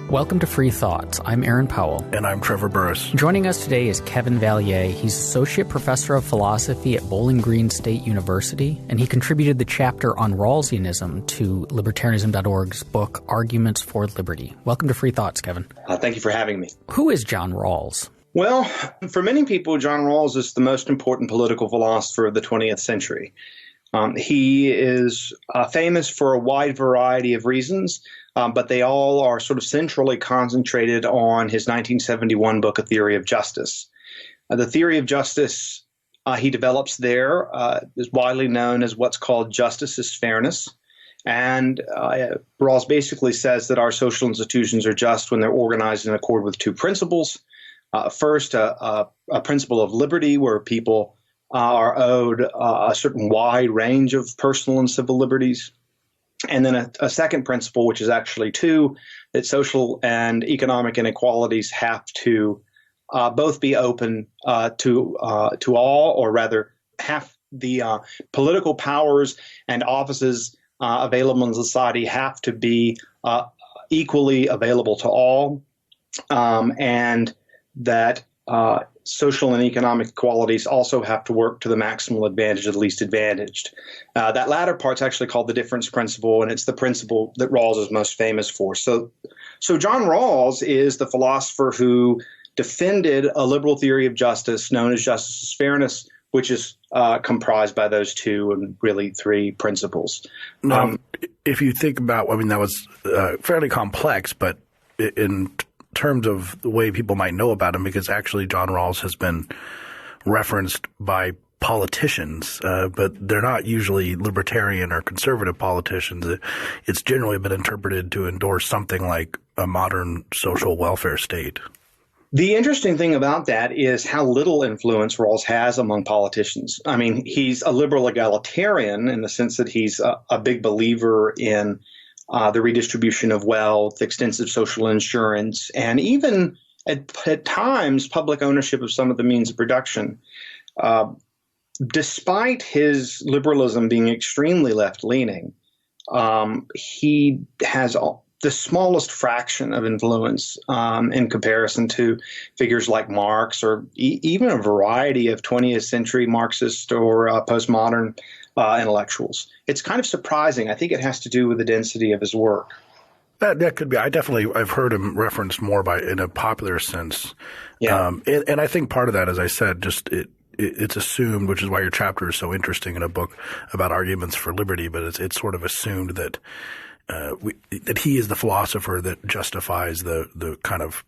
Welcome to Free Thoughts. I'm Aaron Powell. And I'm Trevor Burrus. Joining us today is Kevin Vallier. He's Associate Professor of Philosophy at Bowling Green State University, and he contributed the chapter on Rawlsianism to libertarianism.org's book, Arguments for Liberty. Welcome to Free Thoughts, Kevin. Thank you for having me. Who is John Rawls? Well, for many people, John Rawls is the most important political philosopher of the 20th century. He is famous for a wide variety of reasons, but they all are sort of centrally concentrated on his 1971 book, A Theory of Justice. The theory of justice he develops there is widely known as what's called justice is fairness. And Rawls basically says that our social institutions are just when they're organized in accord with two principles. First, a principle of liberty where people are owed a certain wide range of personal and civil liberties. And then a second principle, which is actually two, that social and economic inequalities have to both be open to all, or rather have the political powers and offices available in society have to be equally available to all, and that social and economic equalities also have to work to the maximal advantage of the least advantaged. That latter part's actually called the difference principle, and it's the principle that Rawls is most famous for. So John Rawls is the philosopher who defended a liberal theory of justice known as justice is fairness, which is comprised by those two and really three principles. Now, if you think about, that was fairly complex, but in terms of the way people might know about him, because actually John Rawls has been referenced by politicians, but they're not usually libertarian or conservative politicians. It's generally been interpreted to endorse something like a modern social welfare state. The interesting thing about that is how little influence Rawls has among politicians. He's a liberal egalitarian in the sense that he's a big believer in the redistribution of wealth, extensive social insurance, and even at times public ownership of some of the means of production. Despite his liberalism being extremely left-leaning, he has the smallest fraction of influence in comparison to figures like Marx or even a variety of 20th century Marxist or postmodern intellectuals. It's kind of surprising. I think it has to do with the density of his work. That could be. I've heard him referenced more in a popular sense. Yeah. And I think part of that, as I said, just it's assumed, which is why your chapter is so interesting in a book about arguments for liberty, but it's sort of assumed that that he is the philosopher that justifies the kind of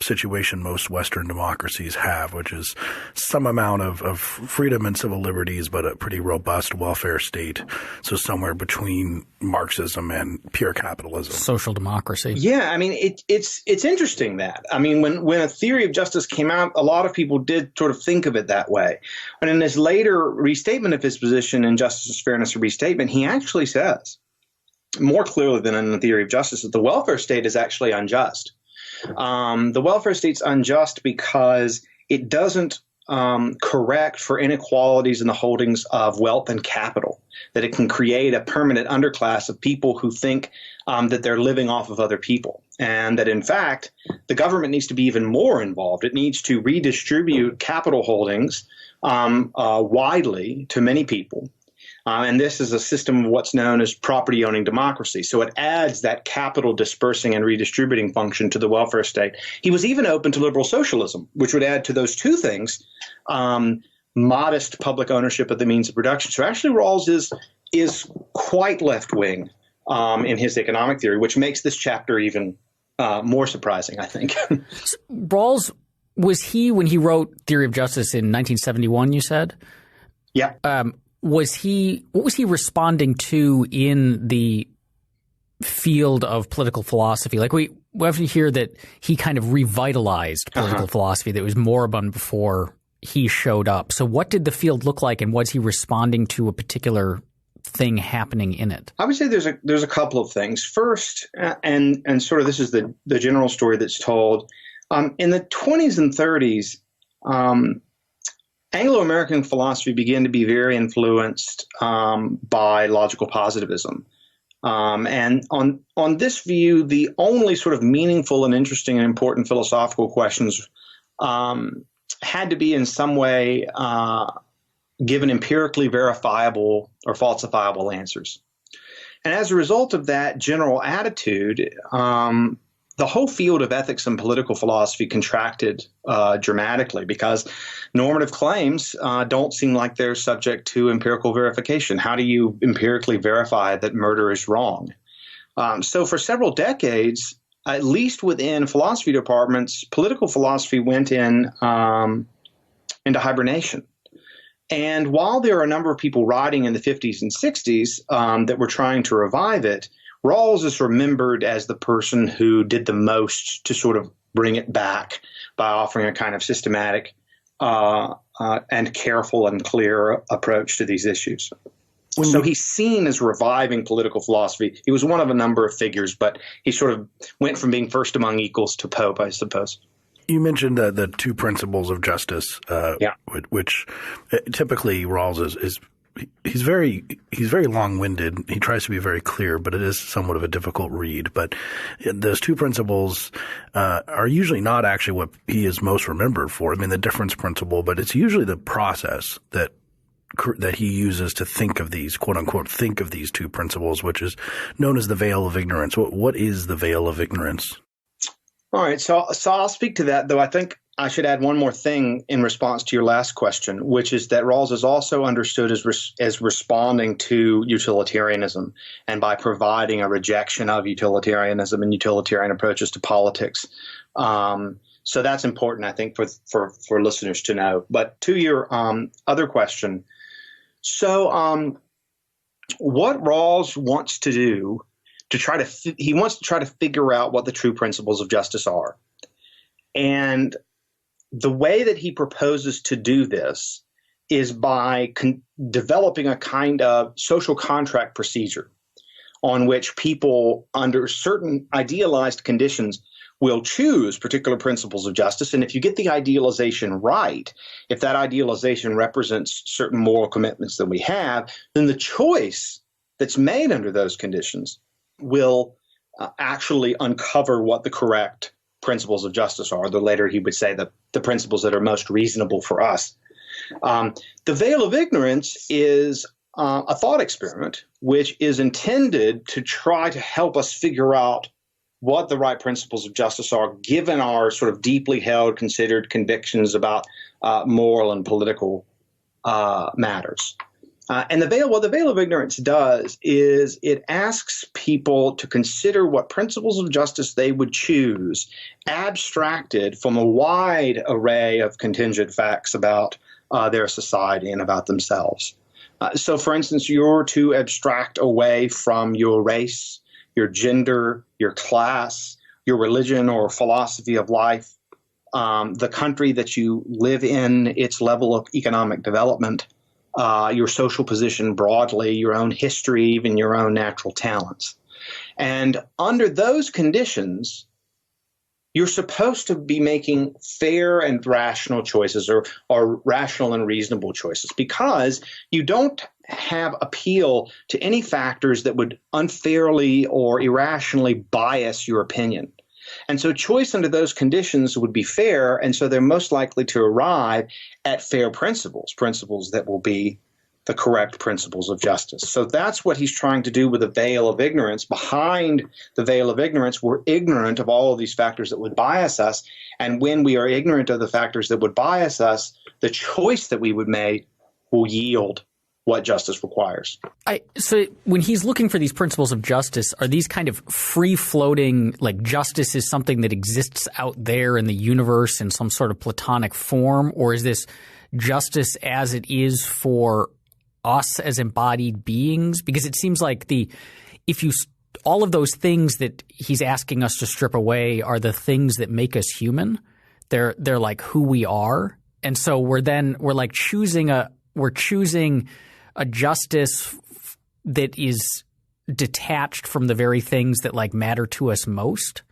situation most Western democracies have, which is some amount of freedom and civil liberties, but a pretty robust welfare state. So somewhere between Marxism and pure capitalism. Social democracy. Yeah, it's interesting that. When a theory of justice came out, a lot of people did sort of think of it that way. And in his later restatement of his position in Justice, Fairness, and Restatement, he actually says, more clearly than in the theory of justice, that the welfare state is actually unjust. The welfare state's unjust because it doesn't correct for inequalities in the holdings of wealth and capital, that it can create a permanent underclass of people who think that they're living off of other people, and that, in fact, the government needs to be even more involved. It needs to redistribute capital holdings widely to many people. And this is a system of what's known as property-owning democracy. So it adds that capital dispersing and redistributing function to the welfare state. He was even open to liberal socialism, which would add to those two things, modest public ownership of the means of production. So actually Rawls is quite left-wing in his economic theory, which makes this chapter even more surprising, I think. Rawls, was he, when he wrote Theory of Justice in 1971, you said? Yeah. What was he responding to in the field of political philosophy? Like we often hear that he kind of revitalized political philosophy that was moribund before he showed up. So what did the field look like, and was he responding to a particular thing happening in it? I would say there's a couple of things. First, and sort of this is the general story that's told. In the 20s and 30s, Anglo-American philosophy began to be very influenced by logical positivism. And on this view, the only sort of meaningful and interesting and important philosophical questions had to be in some way given empirically verifiable or falsifiable answers. And as a result of that general attitude, the whole field of ethics and political philosophy contracted dramatically because normative claims don't seem like they're subject to empirical verification. How do you empirically verify that murder is wrong? So for several decades, at least within philosophy departments, political philosophy went into hibernation. And while there are a number of people writing in the 50s and 60s that were trying to revive it, Rawls is remembered as the person who did the most to sort of bring it back by offering a kind of systematic and careful and clear approach to these issues. So he's seen as reviving political philosophy. He was one of a number of figures, but he sort of went from being first among equals to Pope, I suppose. You mentioned the two principles of justice, which typically Rawls is he's very long-winded. He tries to be very clear, but it is somewhat of a difficult read. But those two principles are usually not actually what he is most remembered for. I mean, the difference principle, but it's usually the process that he uses to think of these, quote unquote, think of these two principles, which is known as the veil of ignorance. What is the veil of ignorance? All right. So I'll speak to that, though I think I should add one more thing in response to your last question, which is that Rawls is also understood as responding to utilitarianism and by providing a rejection of utilitarianism and utilitarian approaches to politics. So that's important, I think, for listeners to know. But to your other question, so what Rawls wants to do he wants to try to figure out what the true principles of justice are. And the way that he proposes to do this is by developing a kind of social contract procedure on which people under certain idealized conditions will choose particular principles of justice. And if you get the idealization right, if that idealization represents certain moral commitments that we have, then the choice that's made under those conditions will actually uncover what the correct principles of justice are. The later he would say the principles that are most reasonable for us. The veil of ignorance is a thought experiment which is intended to try to help us figure out what the right principles of justice are, given our sort of deeply held, considered convictions about moral and political matters. And what the veil of ignorance does is it asks people to consider what principles of justice they would choose, abstracted from a wide array of contingent facts about their society and about themselves. So, for instance, you're to abstract away from your race, your gender, your class, your religion or philosophy of life, the country that you live in, its level of economic development, your social position broadly, your own history, even your own natural talents. And under those conditions, you're supposed to be making fair and rational choices or rational and reasonable choices because you don't have appeal to any factors that would unfairly or irrationally bias your opinion. And so choice under those conditions would be fair, and so they're most likely to arrive at fair principles that will be the correct principles of justice. So that's what he's trying to do with the veil of ignorance. Behind the veil of ignorance, we're ignorant of all of these factors that would bias us, and when we are ignorant of the factors that would bias us, the choice that we would make will yield what justice requires. So when he's looking for these principles of justice, are these kind of free-floating, like justice is something that exists out there in the universe in some sort of Platonic form, or is this justice as it is for us as embodied beings? Because it seems like all of those things that he's asking us to strip away are the things that make us human. They're like who we are, and so we're choosing a justice that is detached from the very things that like matter to us most.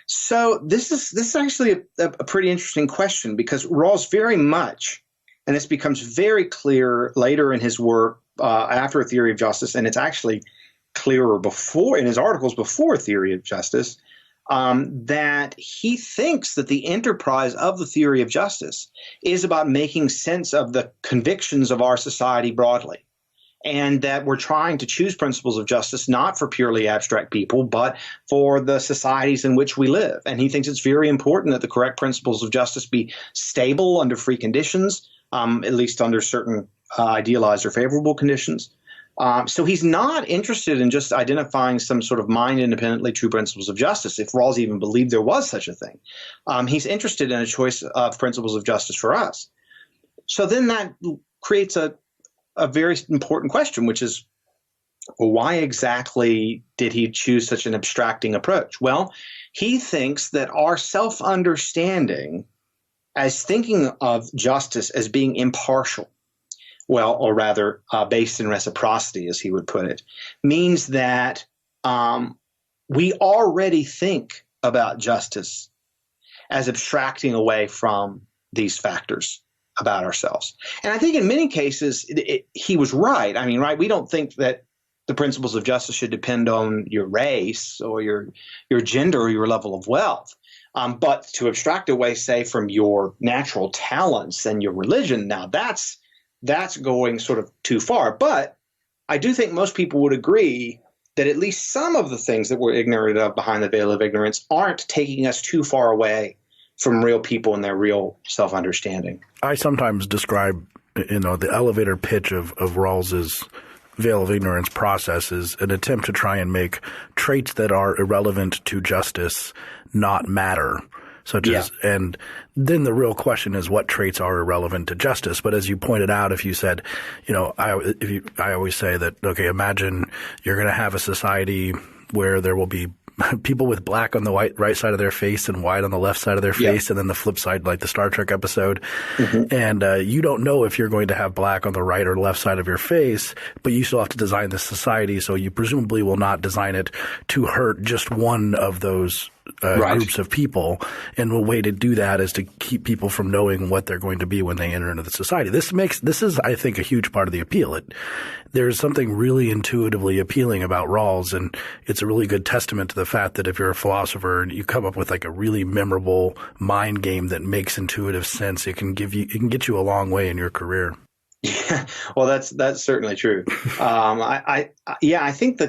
So this is actually a pretty interesting question because Rawls very much, and this becomes very clear later in his work after A Theory of Justice, and it's actually clearer before in his articles before A Theory of Justice, that he thinks that the enterprise of the theory of justice is about making sense of the convictions of our society broadly, and that we're trying to choose principles of justice not for purely abstract people, but for the societies in which we live. And he thinks it's very important that the correct principles of justice be stable under free conditions, at least under certain idealized or favorable conditions. So he's not interested in just identifying some sort of mind-independently true principles of justice, if Rawls even believed there was such a thing. He's interested in a choice of principles of justice for us. So then that creates a very important question, which is, well, why exactly did he choose such an abstracting approach? Well, he thinks that our self-understanding as thinking of justice as being impartial, well, or rather based in reciprocity, as he would put it, means that we already think about justice as abstracting away from these factors about ourselves. And I think in many cases he was right. I mean, right? We don't think that the principles of justice should depend on your race or your gender or your level of wealth. But to abstract away, say, from your natural talents and your religion, now that's going sort of too far. But I do think most people would agree that at least some of the things that we're ignorant of behind the veil of ignorance aren't taking us too far away from real people and their real self-understanding. I sometimes describe, the elevator pitch of Rawls's veil of ignorance process is an attempt to try and make traits that are irrelevant to justice not matter. And then the real question is what traits are irrelevant to justice. But as you pointed out, if you said, I always say that, okay, imagine you're going to have a society where there will be people with black on the right side of their face and white on the left side of their face, and then the flip side, like the Star Trek episode. Mm-hmm. And you don't know if you're going to have black on the right or left side of your face, but you still have to design this society, so you presumably will not design it to hurt just one of those groups of people. And the way to do that is to keep people from knowing what they're going to be when they enter into the society. This is, I think, a huge part of the appeal. There's something really intuitively appealing about Rawls, and it's a really good testament to the fact that if you're a philosopher and you come up with like a really memorable mind game that makes intuitive sense, it can get you a long way in your career. Yeah, well, that's certainly true. I think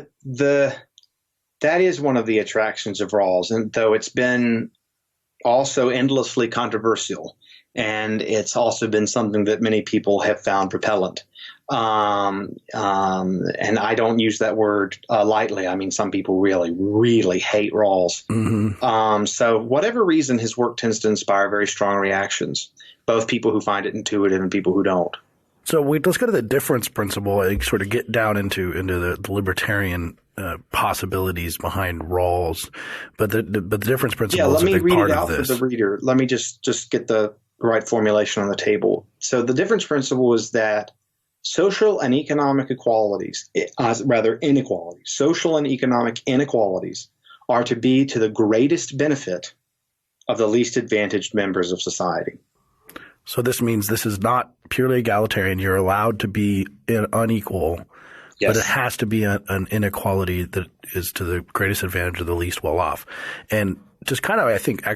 that is one of the attractions of Rawls, and though it's been also endlessly controversial, and it's also been something that many people have found repellent. And I don't use that word lightly. I mean, some people really, really hate Rawls. Mm-hmm. So whatever reason, his work tends to inspire very strong reactions, both people who find it intuitive and people who don't. So let's go to the difference principle and sort of get down into the libertarian possibilities behind Rawls. But the difference principle is a big part of this. Let me read it out for the reader. Let me just get the right formulation on the table. So the difference principle is that social and economic inequalities, social and economic inequalities are to be to the greatest benefit of the least advantaged members of society. So this means this is not purely egalitarian. You're allowed to be unequal, yes, but it has to be an inequality that is to the greatest advantage of the least well off. And just kind of, I think,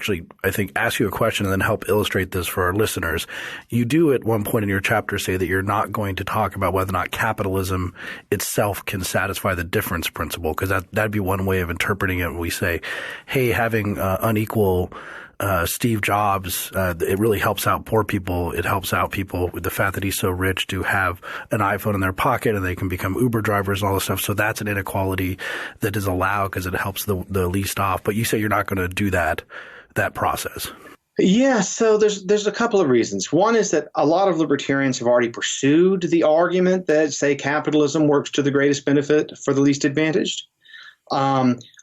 ask you a question and then help illustrate this for our listeners. You do at one point in your chapter say that you're not going to talk about whether or not capitalism itself can satisfy the difference principle, because that'd be one way of interpreting it. We say, hey, having unequal Steve Jobs, it really helps out poor people. It helps out people with the fact that he's so rich to have an iPhone in their pocket and they can become Uber drivers and all this stuff. So that's an inequality that is allowed because it helps the least off. But you say you're not going to do that process. Yeah, so there's a couple of reasons. One is that a lot of libertarians have already pursued the argument that, say, capitalism works to the greatest benefit for the least advantaged.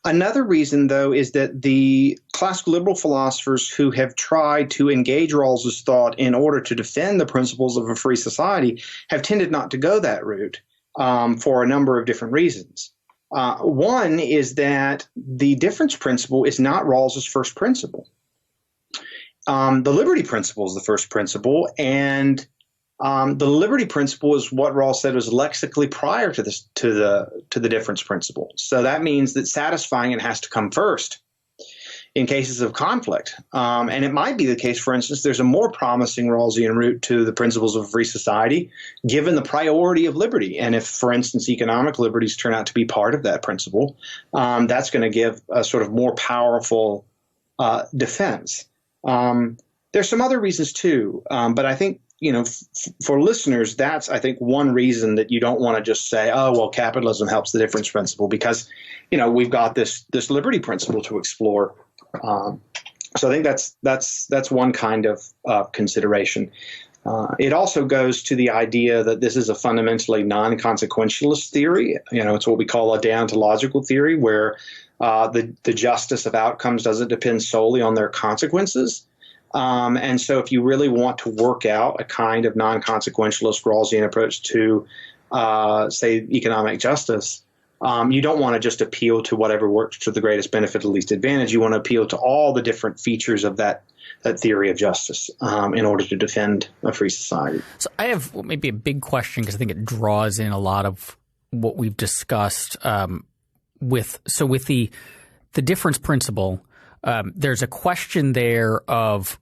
Another reason, though, is that the classical liberal philosophers who have tried to engage Rawls's thought in order to defend the principles of a free society have tended not to go that route for a number of different reasons. One is that the difference principle is not Rawls's first principle. The liberty principle is the first principle, and The liberty principle is what Rawls said was lexically prior to this, to the difference principle. So that means that satisfying it has to come first in cases of conflict. And it might be the case, for instance, there's a more promising Rawlsian route to the principles of a free society, given the priority of liberty. And if, for instance, economic liberties turn out to be part of that principle, that's going to give a sort of more powerful defense. There's some other reasons too, but I think, for listeners, that's, I think, one reason that you don't want to just say, oh, well, capitalism helps the difference principle because, we've got this liberty principle to explore. So I think that's one kind of consideration. It also goes to the idea that this is a fundamentally non-consequentialist theory. It's what we call a deontological theory, where the justice of outcomes doesn't depend solely on their consequences. And so if you really want to work out a kind of non-consequentialist Rawlsian approach to, say, economic justice, you don't want to just appeal to whatever works to the greatest benefit, the least advantage. You want to appeal to all the different features of that theory of justice in order to defend a free society. So I have maybe a big question because I think it draws in a lot of what we've discussed with the difference principle. There's a question there of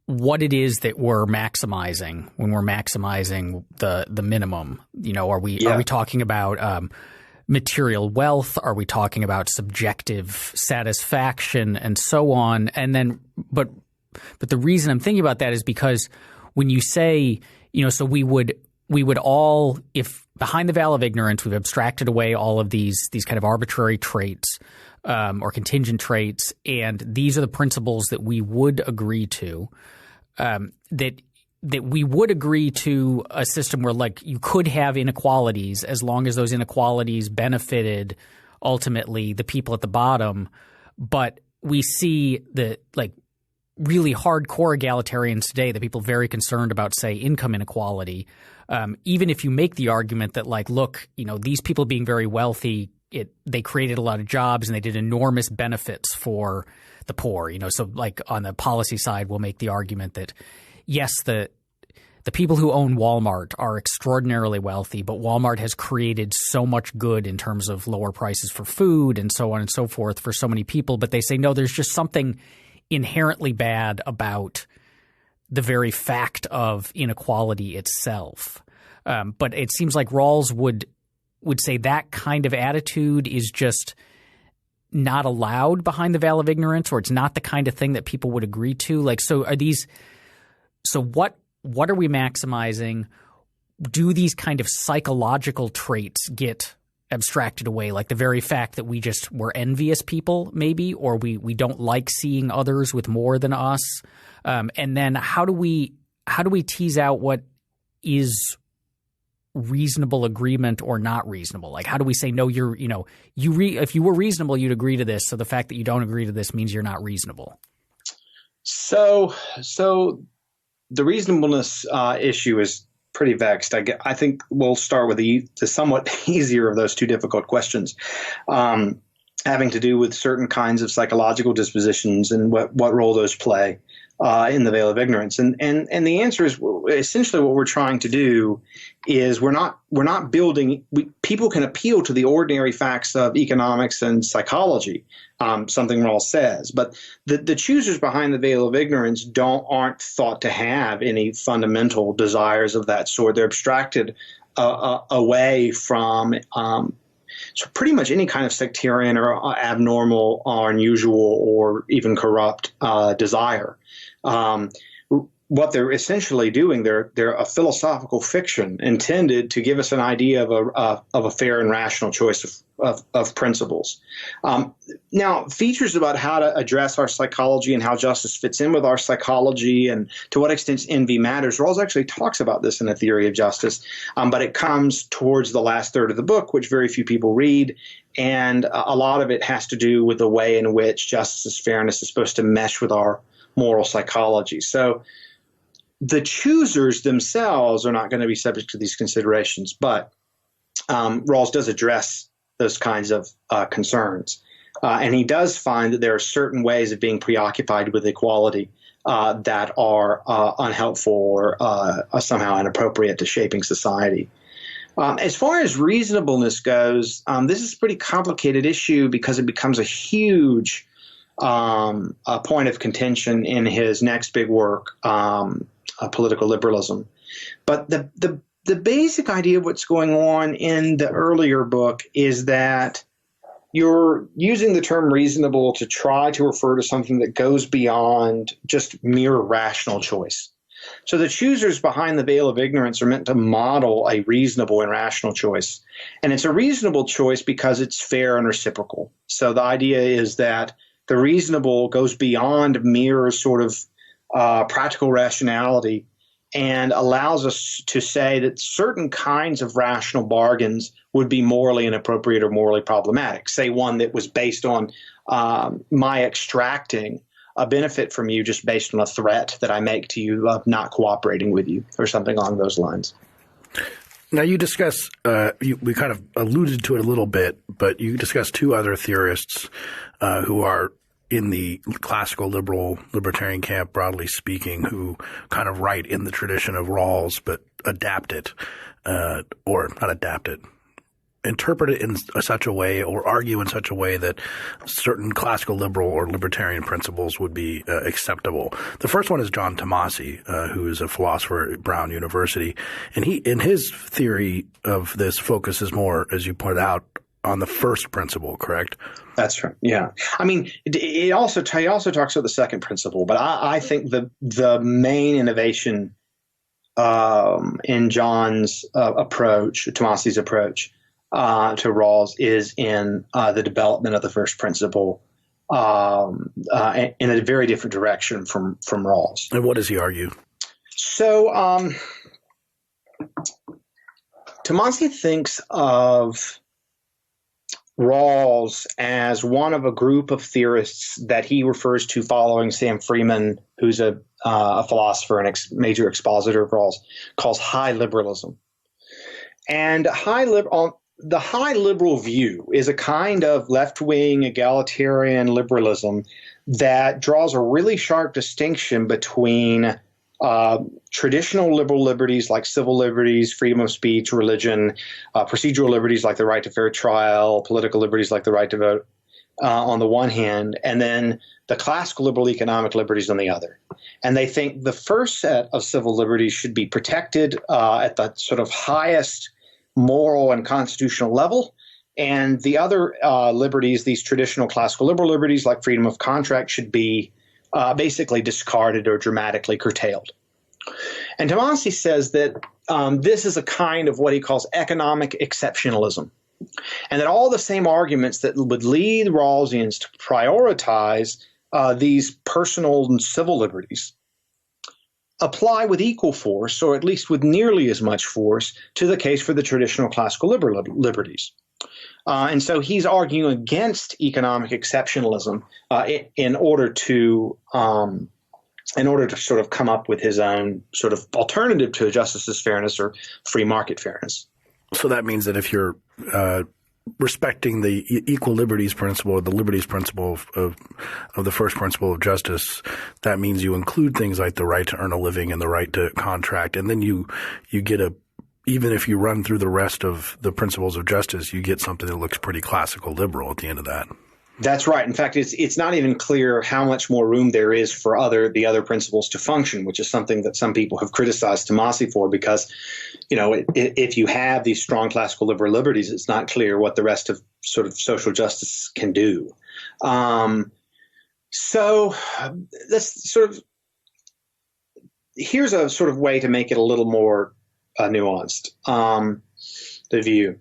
what it is that we're maximizing when we're maximizing the minimum. Are we talking about material wealth? Are we talking about subjective satisfaction and so on? And then, but the reason I'm thinking about that is because when you say, so we would all, if behind the veil of ignorance, we've abstracted away all of these kind of arbitrary traits or contingent traits, and these are the principles that we would agree to, that we would agree to a system where, like, you could have inequalities as long as those inequalities benefited ultimately the people at the bottom. But we see the, like, really hardcore egalitarians today, the people very concerned about, say, income inequality. Even if you make the argument that, like, look, these people being very wealthy, they created a lot of jobs and they did enormous benefits for the poor. So, like, on the policy side, we'll make the argument that yes, the people who own Walmart are extraordinarily wealthy, but Walmart has created so much good in terms of lower prices for food and so on and so forth for so many people. But they say, no, there's just something inherently bad about the very fact of inequality itself. But it seems like Rawls would say that kind of attitude is just not allowed behind the veil of ignorance, or it's not the kind of thing that people would agree to. Like, so what are we maximizing? Do these kind of psychological traits get abstracted away? Like the very fact that we're envious people maybe, or we don't like seeing others with more than us. And then how do we tease out what is reasonable agreement or not reasonable? Like, how do we say, no, if you were reasonable, you'd agree to this. So the fact that you don't agree to this means you're not reasonable. So the reasonableness issue is pretty vexed. I think we'll start with the somewhat easier of those two difficult questions, having to do with certain kinds of psychological dispositions and what role those play in the veil of ignorance. And the answer is essentially what we're trying to do is we're not building. People can appeal to the ordinary facts of economics and psychology, something Rawls says, but the choosers behind the veil of ignorance aren't thought to have any fundamental desires of that sort. They're abstracted away from so pretty much any kind of sectarian or abnormal or unusual or even corrupt desire. What they're essentially doing, they're a philosophical fiction intended to give us an idea of a fair and rational choice of principles. Now, features about how to address our psychology and how justice fits in with our psychology and to what extent envy matters. Rawls actually talks about this in A Theory of Justice, but it comes towards the last third of the book, which very few people read. And a lot of it has to do with the way in which justice, fairness is supposed to mesh with our moral psychology. So the choosers themselves are not going to be subject to these considerations, but Rawls does address those kinds of concerns. And he does find that there are certain ways of being preoccupied with equality that are unhelpful or somehow inappropriate to shaping society. As far as reasonableness goes, this is a pretty complicated issue because it becomes a huge point of contention in his next big work, Political Liberalism. But the basic idea of what's going on in the earlier book is that you're using the term reasonable to try to refer to something that goes beyond just mere rational choice. So the choosers behind the veil of ignorance are meant to model a reasonable and rational choice. And it's a reasonable choice because it's fair and reciprocal. So the idea is that the reasonable goes beyond mere sort of practical rationality and allows us to say that certain kinds of rational bargains would be morally inappropriate or morally problematic. Say one that was based on my extracting a benefit from you just based on a threat that I make to you of not cooperating with you or something along those lines. Now you discuss we kind of alluded to it a little bit, but you discuss two other theorists who are in the classical libertarian camp, broadly speaking, who kind of write in the tradition of Rawls but adapt it, or not adapt it, interpret it in such a way or argue in such a way that certain classical liberal or libertarian principles would be acceptable. The first one is John Tomasi, who is a philosopher at Brown University. And his theory of this focuses more, as you pointed out, on the first principle, correct? That's right. Yeah. I mean, he also talks about the second principle, but I think the main innovation in John's approach, Tomasi's approach, to Rawls is in the development of the first principle in a very different direction from Rawls. And what does he argue? So Tomasi thinks of Rawls as one of a group of theorists that he refers to following Sam Freeman, who's a philosopher and major expositor of Rawls, calls high liberalism. And the high liberal view is a kind of left-wing egalitarian liberalism that draws a really sharp distinction between traditional liberal liberties like civil liberties, freedom of speech, religion, procedural liberties like the right to fair trial, political liberties like the right to vote on the one hand, and then the classical liberal economic liberties on the other. And they think the first set of civil liberties should be protected at the sort of highest moral and constitutional level. And the other liberties, these traditional classical liberal liberties like freedom of contract, should be basically discarded or dramatically curtailed. And Tomasi says that this is a kind of what he calls economic exceptionalism, and that all the same arguments that would lead Rawlsians to prioritize these personal and civil liberties apply with equal force, or at least with nearly as much force, to the case for the traditional classical liberal liberties. And so he's arguing against economic exceptionalism in order to sort of come up with his own sort of alternative to justice's fairness or free market fairness. So that means that if you're respecting the equal liberties principle or the liberties principle of the first principle of justice, that means you include things like the right to earn a living and the right to contract, and then you get even if you run through the rest of the principles of justice, you get something that looks pretty classical liberal at the end of that. That's right. In fact, it's not even clear how much more room there is for the other principles to function, which is something that some people have criticized Tomasi for, because, if you have these strong classical liberal liberties, it's not clear what the rest of sort of social justice can do. So that's here's a sort of way to make it a little more nuanced, the view.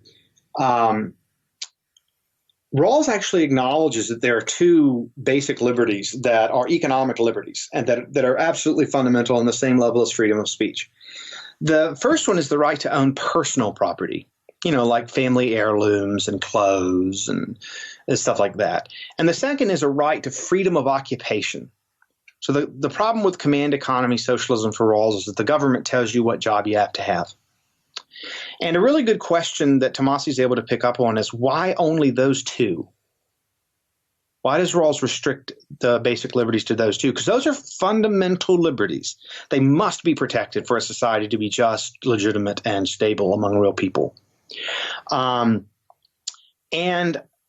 Rawls actually acknowledges that there are two basic liberties that are economic liberties and that are absolutely fundamental on the same level as freedom of speech. The first one is the right to own personal property, like family heirlooms and clothes and stuff like that. And the second is a right to freedom of occupation. So the problem with command economy socialism for Rawls is that the government tells you what job you have to have. And a really good question that Tomasi is able to pick up on is why only those two? Why does Rawls restrict the basic liberties to those two? Because those are fundamental liberties. They must be protected for a society to be just, legitimate, and stable among real people. And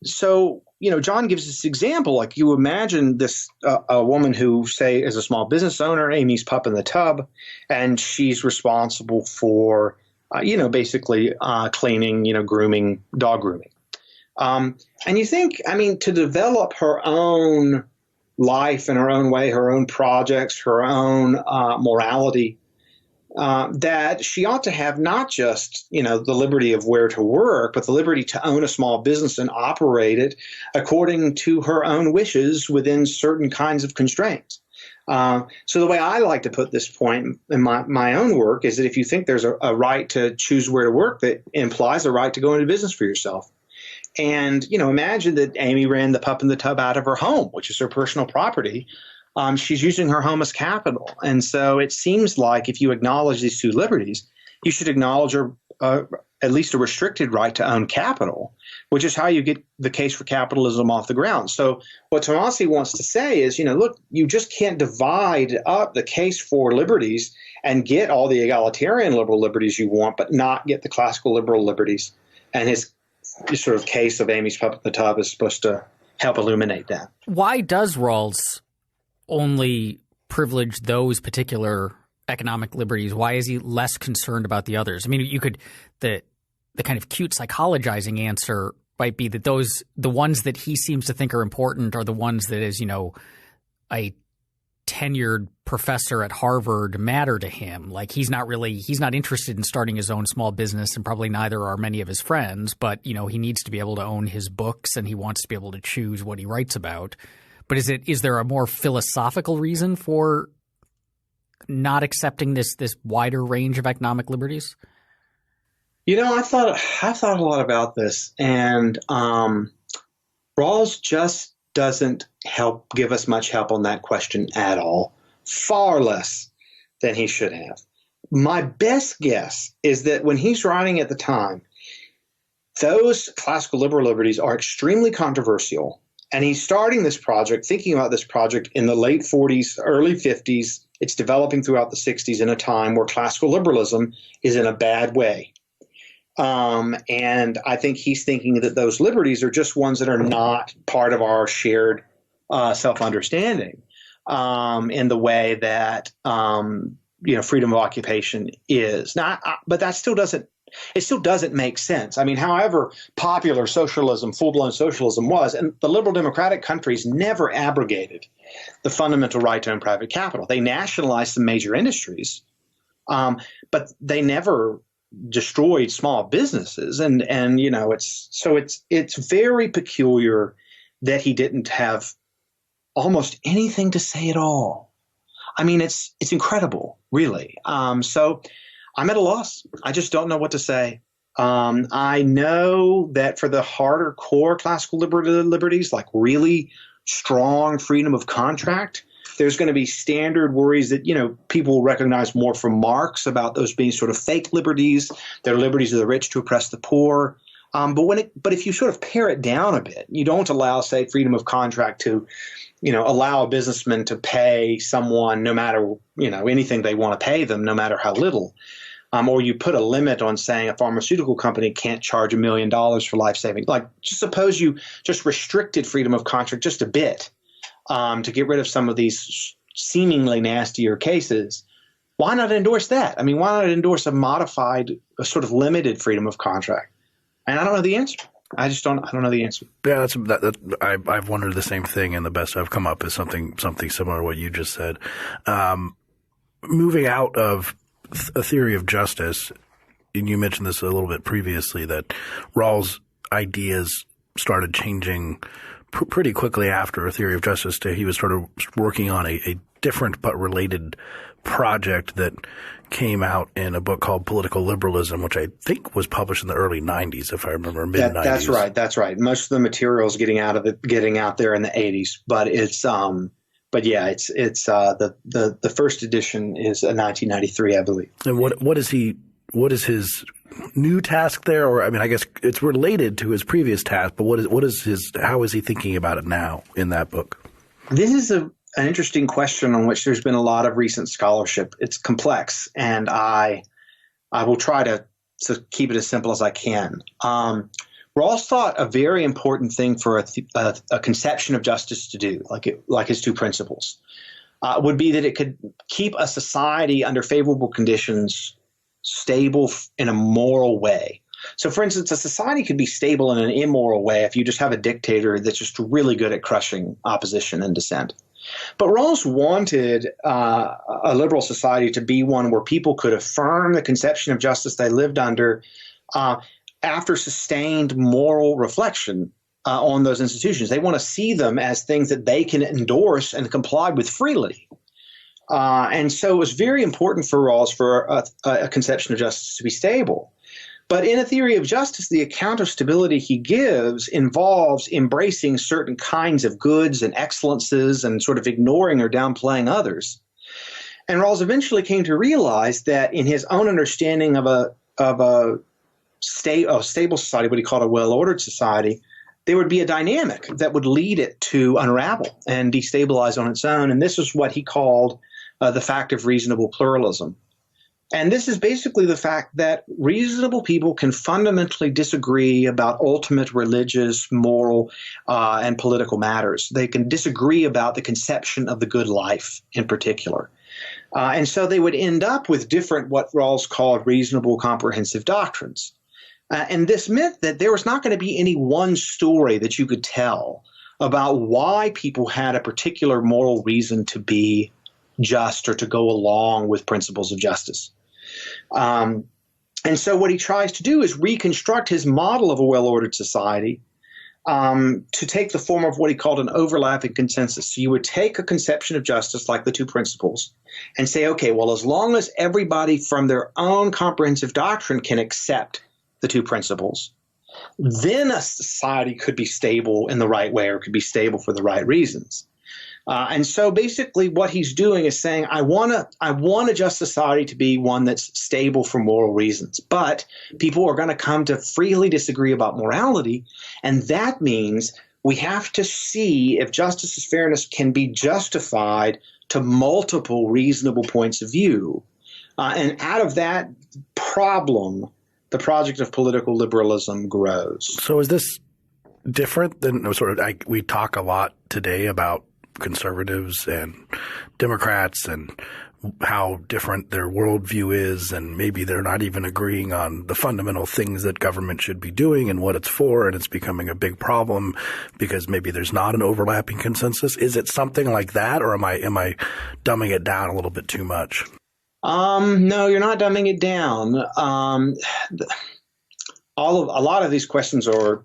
so, John gives this example, like you imagine this, a woman who, say, is a small business owner, Amy's pup in the tub, and she's responsible for, basically cleaning, grooming, dog grooming. And you think, to develop her own life in her own way, her own projects, her own morality, that she ought to have not just, the liberty of where to work, but the liberty to own a small business and operate it according to her own wishes within certain kinds of constraints. So the way I like to put this point in my own work is that if you think there's a right to choose where to work, that implies a right to go into business for yourself. And, imagine that Amy ran the pup in the tub out of her home, which is her personal property. She's using her home as capital. And so it seems like if you acknowledge these two liberties, you should acknowledge at least a restricted right to own capital, which is how you get the case for capitalism off the ground. So what Tomasi wants to say is, look, you just can't divide up the case for liberties and get all the egalitarian liberal liberties you want, but not get the classical liberal liberties. And his sort of case of Amy's pup in the tub is supposed to help illuminate that. Why does Rawls only privilege those particular economic liberties? Why is he less concerned about the others? You could the kind of cute psychologizing answer might be that the ones that he seems to think are important are the ones that, as a tenured professor at Harvard, matter to him. Like he's not interested in starting his own small business, and probably neither are many of his friends, but he needs to be able to own his books and he wants to be able to choose what he writes about. But is there a more philosophical reason for not accepting this wider range of economic liberties? I thought a lot about this, and Rawls just doesn't give us much help on that question at all, far less than he should have. My best guess is that when he's writing at the time, those classical liberal liberties are extremely controversial. And he's starting this project, thinking about this project in the late 40s, early 50s. It's developing throughout the 60s in a time where classical liberalism is in a bad way. And I think he's thinking that those liberties are just ones that are not part of our shared self-understanding in the way that freedom of occupation is. Now, but that still doesn't make sense. However popular socialism, full-blown socialism was, and the liberal democratic countries never abrogated the fundamental right to own private capital. They nationalized some major industries, but they never destroyed small businesses. And it's very peculiar that he didn't have almost anything to say at all. It's incredible, really. So I'm at a loss. I just don't know what to say. I know that for the harder core classical liberties, like really strong freedom of contract, there's going to be standard worries that, people will recognize more from Marx about those being sort of fake liberties. They're liberties of the rich to oppress the poor. But if you sort of pare it down a bit, you don't allow, say, freedom of contract to, allow a businessman to pay someone no matter, anything they want to pay them, no matter how little. Or you put a limit on saying a pharmaceutical company can't charge $1 million for life saving. Like, just suppose you just restricted freedom of contract just a bit to get rid of some of these seemingly nastier cases. Why not endorse that? Why not endorse a modified, a sort of limited freedom of contract? And I don't know the answer. I don't know the answer. Yeah, I've wondered the same thing, and the best I've come up is something similar to what you just said. Moving out of a theory of justice, and you mentioned this a little bit previously, that Rawls' ideas started changing pretty quickly after a theory of justice. He was sort of working on a different but related project that came out in a book called Political Liberalism, which I think was published in the early 90s, if I remember, mid-90s. That's right. Most of the material is getting out there in the 80s, but it's the first edition is a 1993, I believe. And what is his new task there? Or, I mean, I guess it's related to his previous task, but how is he thinking about it now in that book? This is an interesting question on which there's been a lot of recent scholarship. It's complex, and I will try to keep it as simple as I can. Rawls thought a very important thing for a conception of justice to do, like his two principles, would be that it could keep a society under favorable conditions stable in a moral way. So, for instance, a society could be stable in an immoral way if you just have a dictator that's just really good at crushing opposition and dissent. But Rawls wanted a liberal society to be one where people could affirm the conception of justice they lived under after sustained moral reflection on those institutions. They want to see them as things that they can endorse and comply with freely. And so it was very important for Rawls for a conception of justice to be stable. But in a theory of justice, the account of stability he gives involves embracing certain kinds of goods and excellences and sort of ignoring or downplaying others. And Rawls eventually came to realize that in his own understanding of a stable society, what he called a well-ordered society, there would be a dynamic that would lead it to unravel and destabilize on its own. And this is what he called the fact of reasonable pluralism. And this is basically the fact that reasonable people can fundamentally disagree about ultimate religious, moral, and political matters. They can disagree about the conception of the good life in particular. And so they would end up with different, what Rawls called reasonable comprehensive doctrines. And this meant that there was not going to be any one story that you could tell about why people had a particular moral reason to be just or to go along with principles of justice. And so what he tries to do is reconstruct his model of a well-ordered society to take the form of what he called an overlapping consensus. So you would take a conception of justice like the two principles and say, okay, well, as long as everybody from their own comprehensive doctrine can accept the two principles, then a society could be stable in the right way or could be stable for the right reasons. And so basically what he's doing is saying, I want a just society to be one that's stable for moral reasons. But people are going to come to freely disagree about morality. And that means we have to see if justice and fairness can be justified to multiple reasonable points of view. And out of that problem, the project of political liberalism grows. So is this different than we talk a lot today about conservatives and Democrats and how different their worldview is, and maybe they're not even agreeing on the fundamental things that government should be doing and what it's for, and it's becoming a big problem because maybe there's not an overlapping consensus. Is it something like that, or am I dumbing it down a little bit too much? No, you're not dumbing it down. A lot of these questions are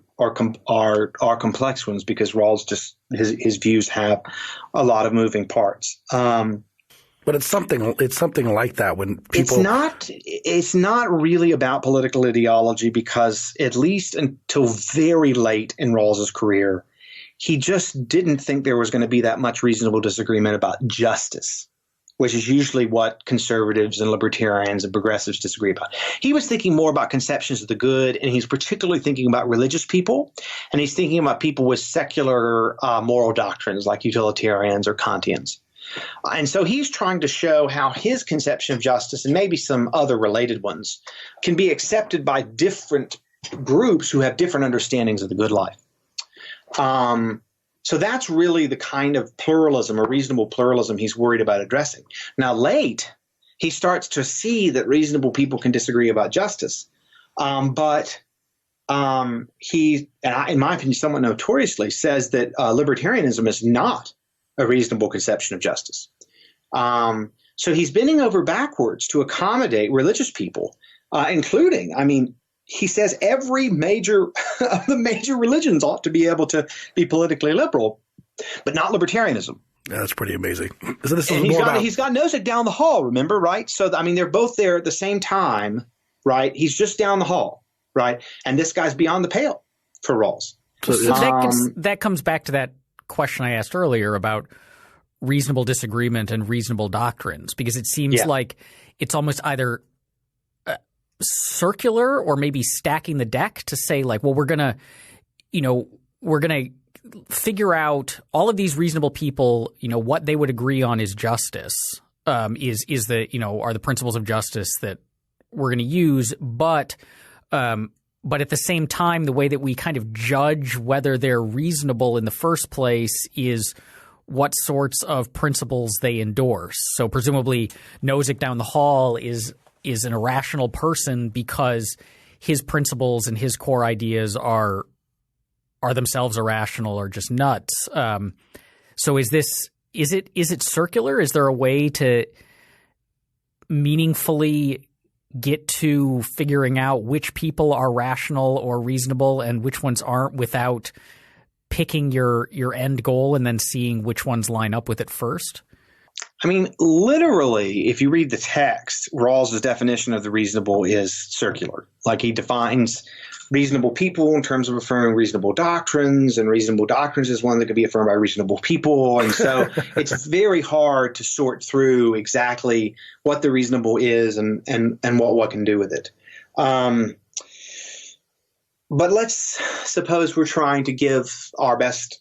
complex ones because Rawls just his views have a lot of moving parts. But it's something like that when people. It's not really about political ideology because at least until very late in Rawls's career, he just didn't think there was going to be that much reasonable disagreement about justice, which is usually what conservatives and libertarians and progressives disagree about. He was thinking more about conceptions of the good, and he's particularly thinking about religious people, and he's thinking about people with secular moral doctrines like utilitarians or Kantians. And so he's trying to show how his conception of justice, and maybe some other related ones, can be accepted by different groups who have different understandings of the good life. So that's really the kind of pluralism or reasonable pluralism he's worried about addressing. Now, late, he starts to see that reasonable people can disagree about justice. But he, in my opinion, somewhat notoriously says that libertarianism is not a reasonable conception of justice. So he's bending over backwards to accommodate religious people, including, he says every major of the major religions ought to be able to be politically liberal, but not libertarianism. Yeah, that's pretty amazing. So this is and more he's got Nozick down the hall, remember, right? So, they're both there at the same time, right? He's just down the hall, right? And this guy's beyond the pale for Rawls. So that comes back to that question I asked earlier about reasonable disagreement and reasonable doctrines, because it seems like it's almost either circular or maybe stacking the deck to say like, well, we're going to figure out all of these reasonable people, what they would agree on is justice, are the principles of justice that we're going to use. But at the same time, the way that we kind of judge whether they're reasonable in the first place is what sorts of principles they endorse. So presumably Nozick down the hall is an irrational person because his principles and his core ideas are themselves irrational or just nuts. So is it circular? Is there a way to meaningfully get to figuring out which people are rational or reasonable and which ones aren't without picking your end goal and then seeing which ones line up with it first? I mean, literally, if you read the text, Rawls' definition of the reasonable is circular. Like he defines reasonable people in terms of affirming reasonable doctrines, and reasonable doctrines is one that could be affirmed by reasonable people. And so it's very hard to sort through exactly what the reasonable is and what one can do with it. But let's suppose we're trying to give our best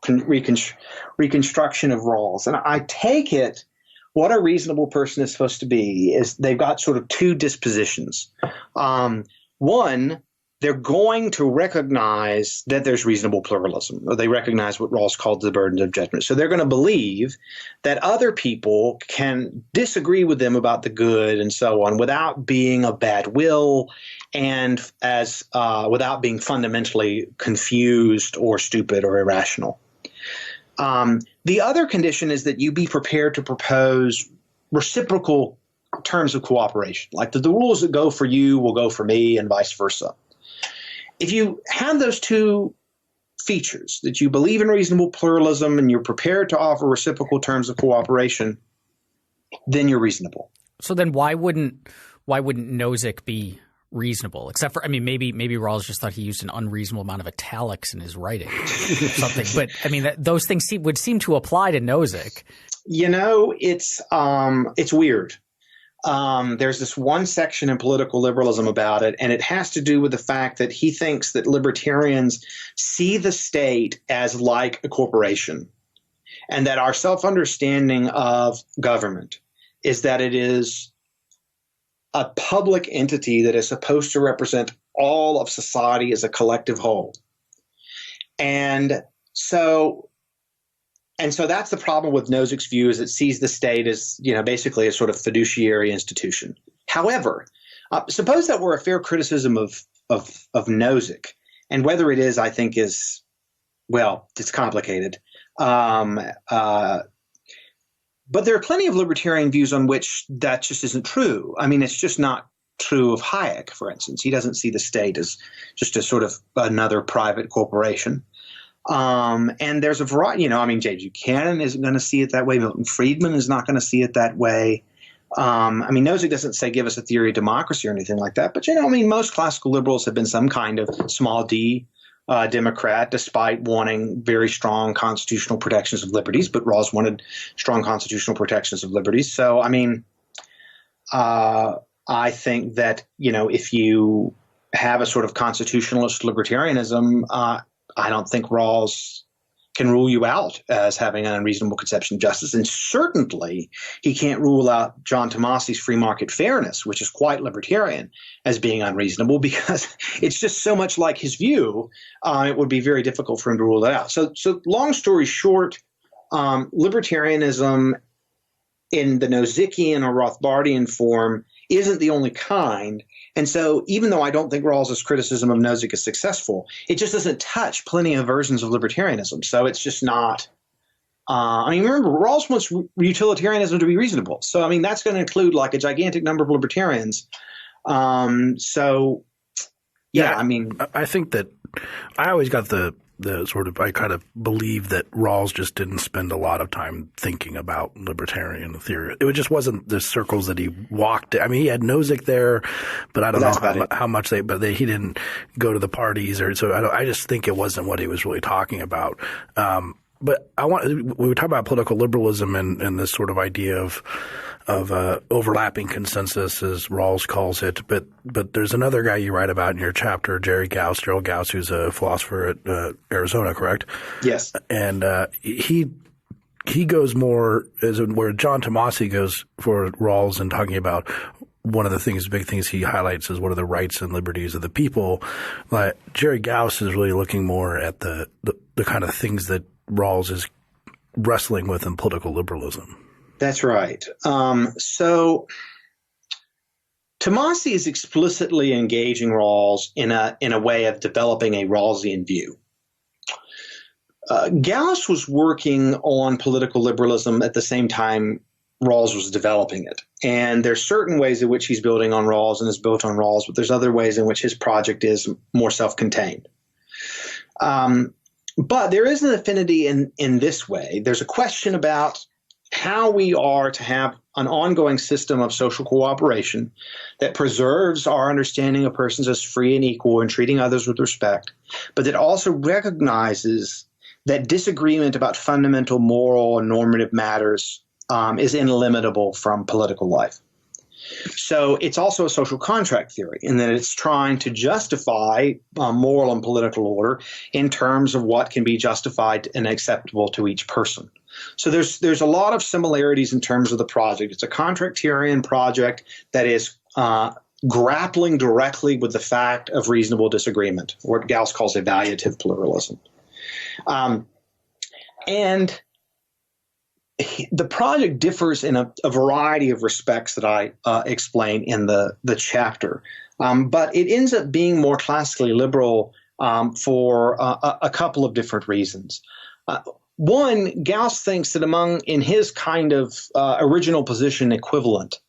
reconstruction of Rawls. And I take it what a reasonable person is supposed to be is they've got sort of two dispositions. One, they're going to recognize that there's reasonable pluralism, or they recognize what Rawls called the burden of judgment. So they're going to believe that other people can disagree with them about the good and so on without being of bad will and without being fundamentally confused or stupid or irrational. The other condition is that you be prepared to propose reciprocal terms of cooperation, like the rules that go for you will go for me and vice versa. If you have those two features, that you believe in reasonable pluralism and you're prepared to offer reciprocal terms of cooperation, then you're reasonable. So then why wouldn't Nozick be reasonable? Except for, I mean, maybe Rawls just thought he used an unreasonable amount of italics in his writing or something. But I mean, those things would seem to apply to Nozick. It's weird. There's this one section in Political Liberalism about it, and it has to do with the fact that he thinks that libertarians see the state as like a corporation, and that our self-understanding of government is that it is a public entity that is supposed to represent all of society as a collective whole. And so that's the problem with Nozick's view, is it sees the state as, basically a sort of fiduciary institution. However, suppose that were a fair criticism of Nozick, and whether it is, I think is, well, it's complicated. But there are plenty of libertarian views on which that just isn't true. I mean, it's just not true of Hayek, for instance. He doesn't see the state as just a sort of another private corporation. And there's a variety, J. Buchanan isn't going to see it that way. Milton Friedman is not going to see it that way. Nozick doesn't say give us a theory of democracy or anything like that. But, most classical liberals have been some kind of small d Democrat, despite wanting very strong constitutional protections of liberties. But Rawls wanted strong constitutional protections of liberties. So, I think that, if you have a sort of constitutionalist libertarianism, I don't think Rawls can rule you out as having an unreasonable conception of justice. And certainly he can't rule out John Tomasi's free market fairness, which is quite libertarian, as being unreasonable, because it's just so much like his view, it would be very difficult for him to rule that out. So long story short, libertarianism in the Nozickian or Rothbardian form isn't the only kind. And so even though I don't think Rawls's criticism of Nozick is successful, it just doesn't touch plenty of versions of libertarianism. So it's just not remember, Rawls wants utilitarianism to be reasonable. So, that's going to include like a gigantic number of libertarians. I think that I always got the sort of – I kind of believe that Rawls just didn't spend a lot of time thinking about libertarian theory. It just wasn't the circles that he walked. He had Nozick there, but I don't know how much he didn't go to the parties or – so I just think it wasn't what he was really talking about. But we talk about political liberalism and this sort of idea of overlapping consensus, as Rawls calls it. But there's another guy you write about in your chapter, Gerald Gauss, who's a philosopher at Arizona, correct? Yes. And he goes more where John Tomasi goes for Rawls and talking about one of the big things he highlights is what are the rights and liberties of the people. But Jerry Gauss is really looking more at the kind of things that Rawls is wrestling with in political liberalism. That's right. So Tomasi is explicitly engaging Rawls in a way of developing a Rawlsian view. Gauss was working on political liberalism at the same time Rawls was developing it. And there's certain ways in which he's building on Rawls and is built on Rawls, but there's other ways in which his project is more self-contained. But there is an affinity in this way. There's a question about how we are to have an ongoing system of social cooperation that preserves our understanding of persons as free and equal and treating others with respect, but that also recognizes that disagreement about fundamental moral and normative matters is illimitable from political life. So it's also a social contract theory in that it's trying to justify moral and political order in terms of what can be justified and acceptable to each person. So there's a lot of similarities in terms of the project. It's a contractarian project that is grappling directly with the fact of reasonable disagreement, or what Gauss calls evaluative pluralism. And the project differs in a variety of respects that I explain in the chapter, but it ends up being more classically liberal for a couple of different reasons. One, Gauss thinks that in his kind of original position equivalent,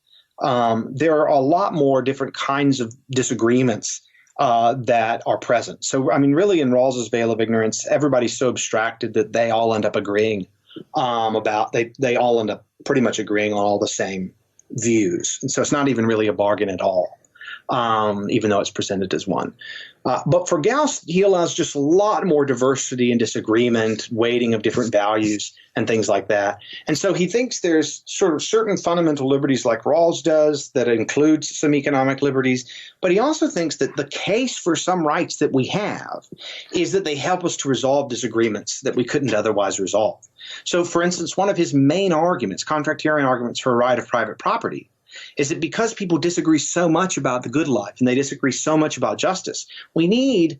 there are a lot more different kinds of disagreements that are present. So, I mean, really in Rawls's veil of ignorance, everybody's so abstracted that they all end up agreeing they all end up pretty much agreeing on all the same views. And so it's not even really a bargain at all, even though it's presented as one. But for Gauss, he allows just a lot more diversity and disagreement, weighting of different values and things like that. And so he thinks there's sort of certain fundamental liberties like Rawls does that includes some economic liberties. But he also thinks that the case for some rights that we have is that they help us to resolve disagreements that we couldn't otherwise resolve. So, for instance, one of his main arguments, contractarian arguments for a right of private property, is that because people disagree so much about the good life and they disagree so much about justice, we need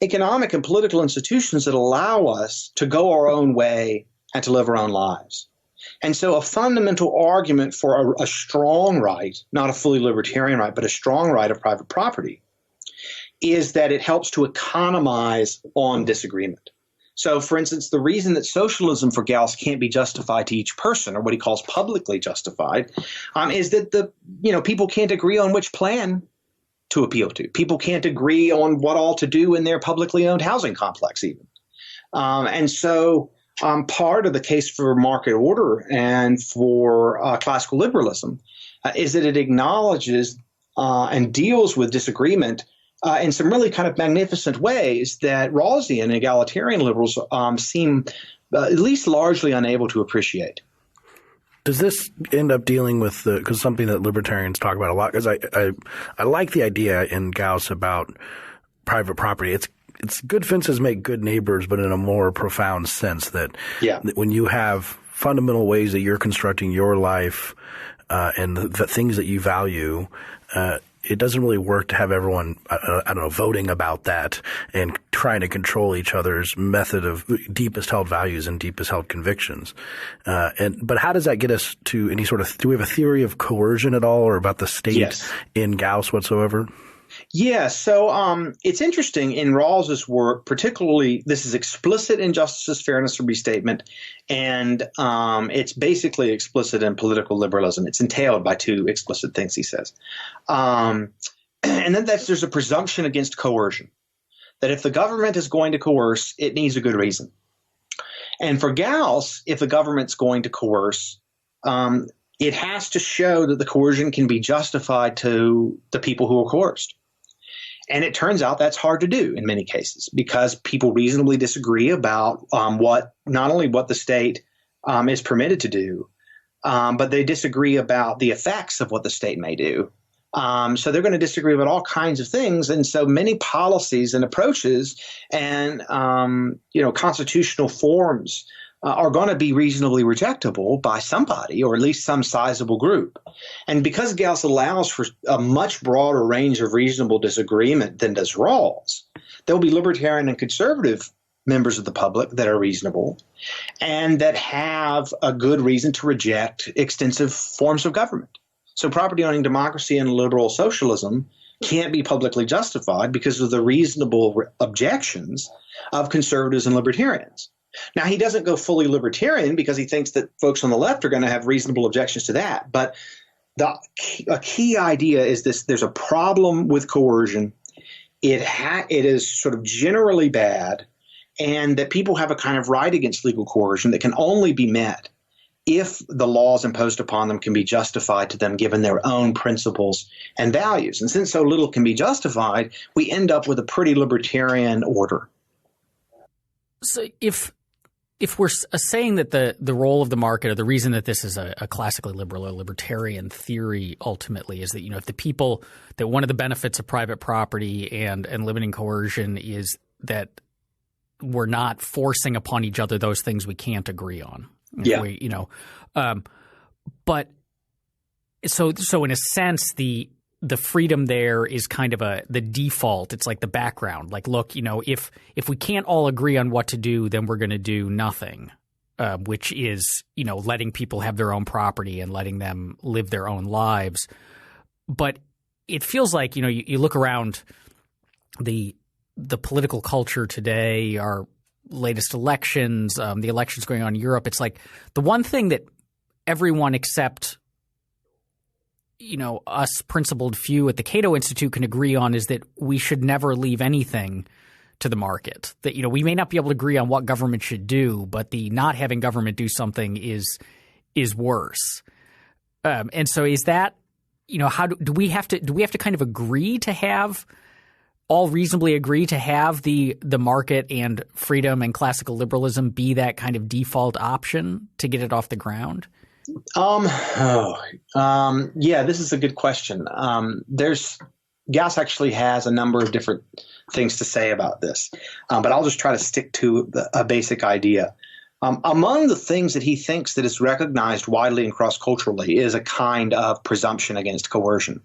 economic and political institutions that allow us to go our own way and to live our own lives. And so a fundamental argument for a strong right, not a fully libertarian right, but a strong right of private property, is that it helps to economize on disagreement. So, for instance, the reason that socialism for Gauss can't be justified to each person, or what he calls publicly justified, is that people can't agree on which plan to appeal to. People can't agree on what all to do in their publicly owned housing complex, even. And so part of the case for market order and for classical liberalism is that it acknowledges and deals with disagreement in some really kind of magnificent ways that Rawlsian egalitarian liberals seem at least largely unable to appreciate. Does this end up dealing with because something that libertarians talk about a lot? Because I like the idea in Gauss about private property. It's good fences make good neighbors, but in a more profound sense that when you have fundamental ways that you're constructing your life and the things that you value, it doesn't really work to have everyone, voting about that and trying to control each other's method of deepest held values and deepest held convictions. But how does that get us to any sort of – do we have a theory of coercion at all or about the state in Gauss whatsoever? Yeah, so it's interesting in Rawls's work, particularly this is explicit in Justice's Fairness and Restatement, and it's basically explicit in political liberalism. It's entailed by two explicit things, he says. And then there's a presumption against coercion, that if the government is going to coerce, it needs a good reason. And for Gauss, if the government's going to coerce, it has to show that the coercion can be justified to the people who are coerced. And it turns out that's hard to do in many cases because people reasonably disagree about not only what the state is permitted to do, but they disagree about the effects of what the state may do. So they're going to disagree about all kinds of things. And so many policies and approaches and, constitutional forms are going to be reasonably rejectable by somebody or at least some sizable group. And because Gauss allows for a much broader range of reasonable disagreement than does Rawls, there will be libertarian and conservative members of the public that are reasonable and that have a good reason to reject extensive forms of government. So property owning democracy and liberal socialism can't be publicly justified because of the reasonable objections of conservatives and libertarians. Now, he doesn't go fully libertarian because he thinks that folks on the left are going to have reasonable objections to that. But a key idea is this: there's a problem with coercion. It is sort of generally bad, and that people have a kind of right against legal coercion that can only be met if the laws imposed upon them can be justified to them given their own principles and values. And since so little can be justified, we end up with a pretty libertarian order. So if we're saying that the role of the market, or the reason that this is a classically liberal or libertarian theory ultimately is that, if the people – that one of the benefits of private property and limiting coercion is that we're not forcing upon each other those things we can't agree on. Yeah. But so in a sense, the freedom there is kind of the default. It's like the background. Like, look, if we can't all agree on what to do, then we're going to do nothing, which is, letting people have their own property and letting them live their own lives. But it feels like, you look around the political culture today, our latest elections, the elections going on in Europe, it's like the one thing that everyone except us principled few at the Cato Institute can agree on is that we should never leave anything to the market. That, we may not be able to agree on what government should do, but the not having government do something is worse. And so is that, how do we have to kind of agree to have all reasonably agree to have the market and freedom and classical liberalism be that kind of default option to get it off the ground? Yeah, this is a good question. Gauss actually has a number of different things to say about this, but I'll just try to stick to a basic idea. Among the things that he thinks that is recognized widely and cross-culturally is a kind of presumption against coercion.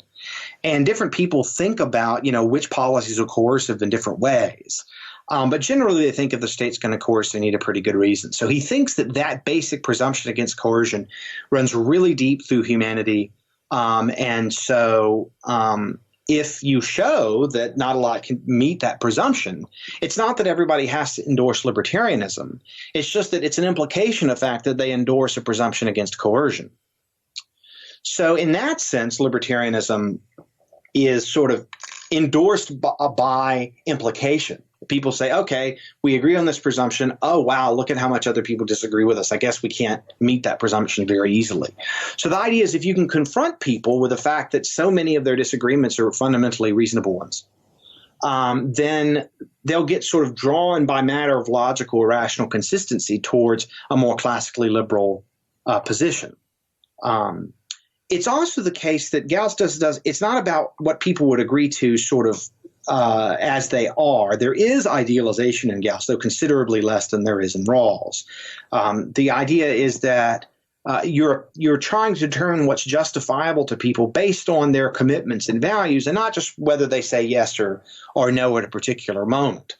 And different people think about, which policies are coercive in different ways. But generally, they think if the state's going to coerce, they need a pretty good reason. So he thinks that basic presumption against coercion runs really deep through humanity. And so if you show that not a lot can meet that presumption, it's not that everybody has to endorse libertarianism. It's just that it's an implication of the fact that they endorse a presumption against coercion. So in that sense, libertarianism is sort of endorsed by implication. People say, okay, we agree on this presumption. Oh, wow, look at how much other people disagree with us. I guess we can't meet that presumption very easily. So the idea is if you can confront people with the fact that so many of their disagreements are fundamentally reasonable ones, then they'll get sort of drawn by matter of logical or rational consistency towards a more classically liberal position. It's also the case that Gauss does. It's not about what people would agree to sort of as they are. There is idealization in Gauss, though considerably less than there is in Rawls. The idea is that you're trying to determine what's justifiable to people based on their commitments and values, and not just whether they say yes or no at a particular moment.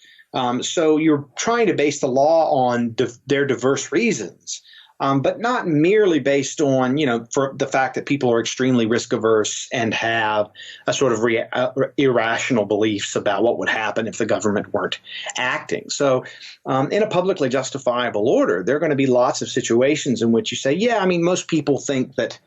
So you're trying to base the law on their diverse reasons. But not merely based on, for the fact that people are extremely risk averse and have a sort of irrational beliefs about what would happen if the government weren't acting. So in a publicly justifiable order, there are going to be lots of situations in which you say, yeah, I mean, most people think that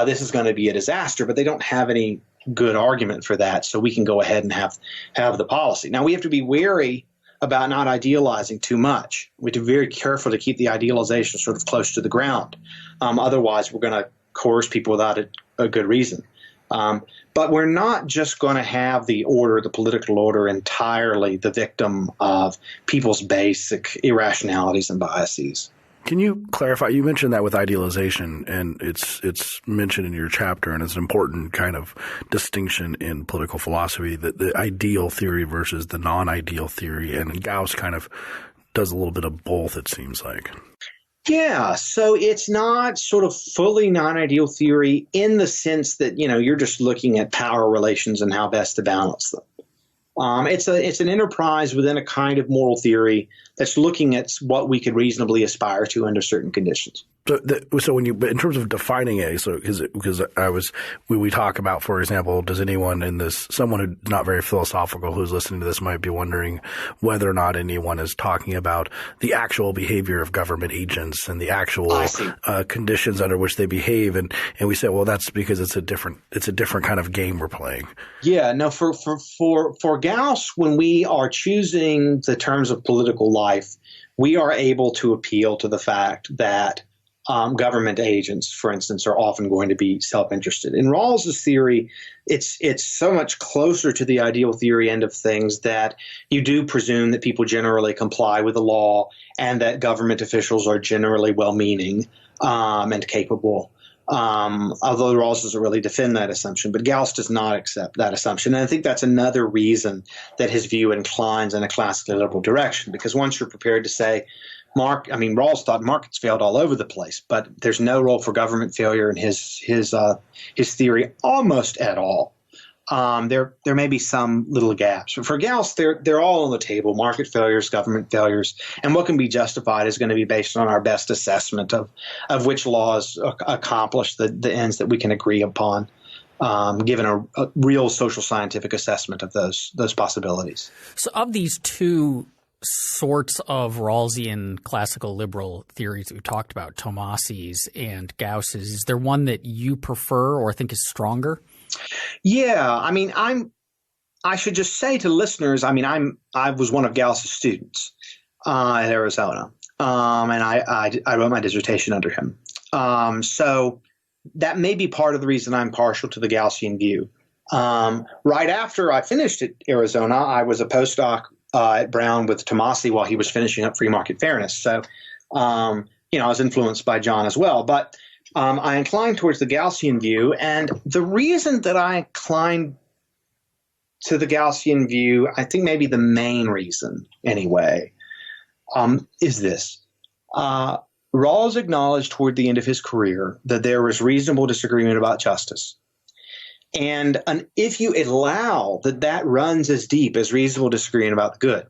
this is going to be a disaster, but they don't have any good argument for that. So we can go ahead and have the policy. Now, we have to be wary about not idealizing too much. We have to be very careful to keep the idealization sort of close to the ground. Otherwise, we're going to coerce people without a good reason. But we're not just going to have the political order, entirely the victim of people's basic irrationalities and biases. Can you clarify? You mentioned that with idealization, and it's mentioned in your chapter, and it's an important kind of distinction in political philosophy, that the ideal theory versus the non-ideal theory, and Gauss kind of does a little bit of both, it seems like. Yeah, so it's not sort of fully non-ideal theory in the sense that, you're just looking at power relations and how best to balance them. It's an enterprise within a kind of moral theory that's looking at what we could reasonably aspire to under certain conditions. So when but in terms of defining a, so because we talk about, for example, does anyone in this, someone who's not very philosophical who's listening to this might be wondering whether or not anyone is talking about the actual behavior of government agents and the actual conditions under which they behave, and we say, well, that's because it's a different kind of game we're playing. Yeah, no, for Gauss, when we are choosing the terms of political life, we are able to appeal to the fact that government agents, for instance, are often going to be self-interested. In Rawls's theory, it's so much closer to the ideal theory end of things that you do presume that people generally comply with the law and that government officials are generally well-meaning and capable. Although Rawls doesn't really defend that assumption, but Gauss does not accept that assumption. And I think that's another reason that his view inclines in a classically liberal direction, because once you're prepared to say, Rawls thought markets failed all over the place, but there's no role for government failure in his theory almost at all. There may be some little gaps, but for Gauss, they're all on the table: market failures, government failures, and what can be justified is going to be based on our best assessment of which laws accomplish the ends that we can agree upon, given a real social scientific assessment of those possibilities. So, of these two sorts of Rawlsian classical liberal theories that we talked about, Tomasi's and Gauss's, is there one that you prefer or think is stronger? Yeah, I should just say to listeners, I was one of Gauss's students at Arizona, and I wrote my dissertation under him. So that may be part of the reason I'm partial to the Gaussian view. Right after I finished at Arizona, I was a postdoc at Brown with Tomasi while he was finishing up free market fairness. So, I was influenced by John as well. But I inclined towards the Gaussian view. And the reason that I inclined to the Gaussian view, I think maybe the main reason anyway, is this. Rawls acknowledged toward the end of his career that there was reasonable disagreement about justice. And if you allow that runs as deep as reasonable disagreement about the good,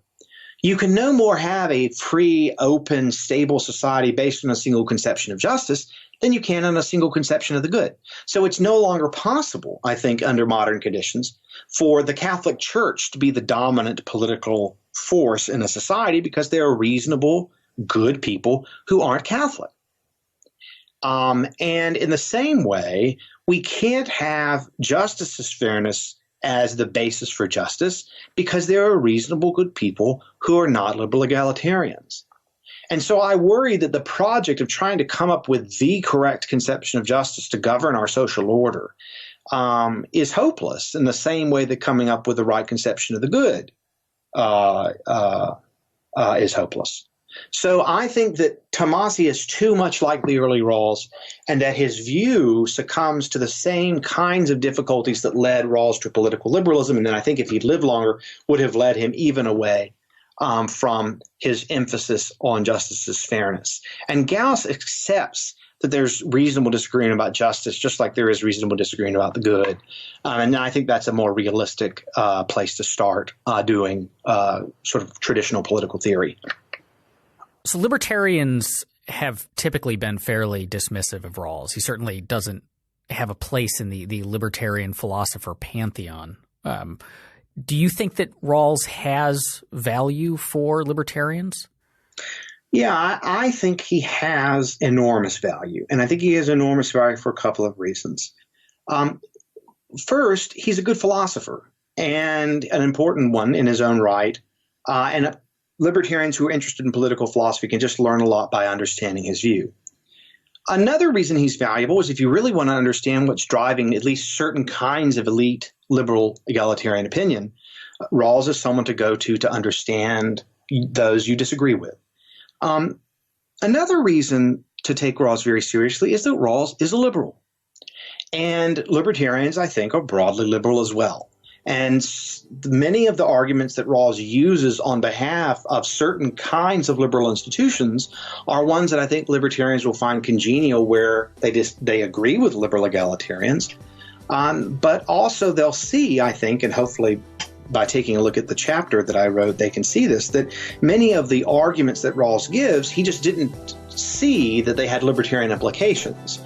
you can no more have a free, open, stable society based on a single conception of justice than you can on a single conception of the good. So it's no longer possible, I think, under modern conditions, for the Catholic Church to be the dominant political force in a society because there are reasonable, good people who aren't Catholic. And in the same way, we can't have justice as fairness as the basis for justice because there are reasonable, good people who are not liberal egalitarians. And so I worry that the project of trying to come up with the correct conception of justice to govern our social order is hopeless in the same way that coming up with the right conception of the good is hopeless. So I think that Tomasi is too much like the early Rawls, and that his view succumbs to the same kinds of difficulties that led Rawls to political liberalism, and then I think if he'd lived longer would have led him even away from his emphasis on justice as fairness. And Gauss accepts that there's reasonable disagreement about justice, just like there is reasonable disagreement about the good. And I think that's a more realistic place to start doing sort of traditional political theory. So libertarians have typically been fairly dismissive of Rawls. He certainly doesn't have a place in the libertarian philosopher pantheon. Do you think that Rawls has value for libertarians? Yeah, I think he has enormous value. And I think he has enormous value for a couple of reasons. First, he's a good philosopher and an important one in his own right. And libertarians who are interested in political philosophy can just learn a lot by understanding his view. Another reason he's valuable is if you really want to understand what's driving at least certain kinds of elite liberal egalitarian opinion, Rawls is someone to go to understand those you disagree with. Another reason to take Rawls very seriously is that Rawls is a liberal. And libertarians, I think, are broadly liberal as well. And many of the arguments that Rawls uses on behalf of certain kinds of liberal institutions are ones that I think libertarians will find congenial, where they agree with liberal egalitarians. But also they'll see, I think, and hopefully by taking a look at the chapter that I wrote, they can see this, that many of the arguments that Rawls gives, he just didn't see that they had libertarian implications.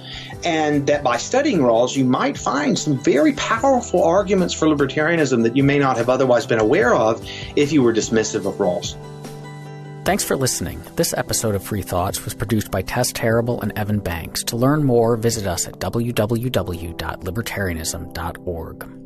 And that by studying Rawls, you might find some very powerful arguments for libertarianism that you may not have otherwise been aware of if you were dismissive of Rawls. Thanks for listening. This episode of Free Thoughts was produced by Tess Terrible and Evan Banks. To learn more, visit us at www.libertarianism.org.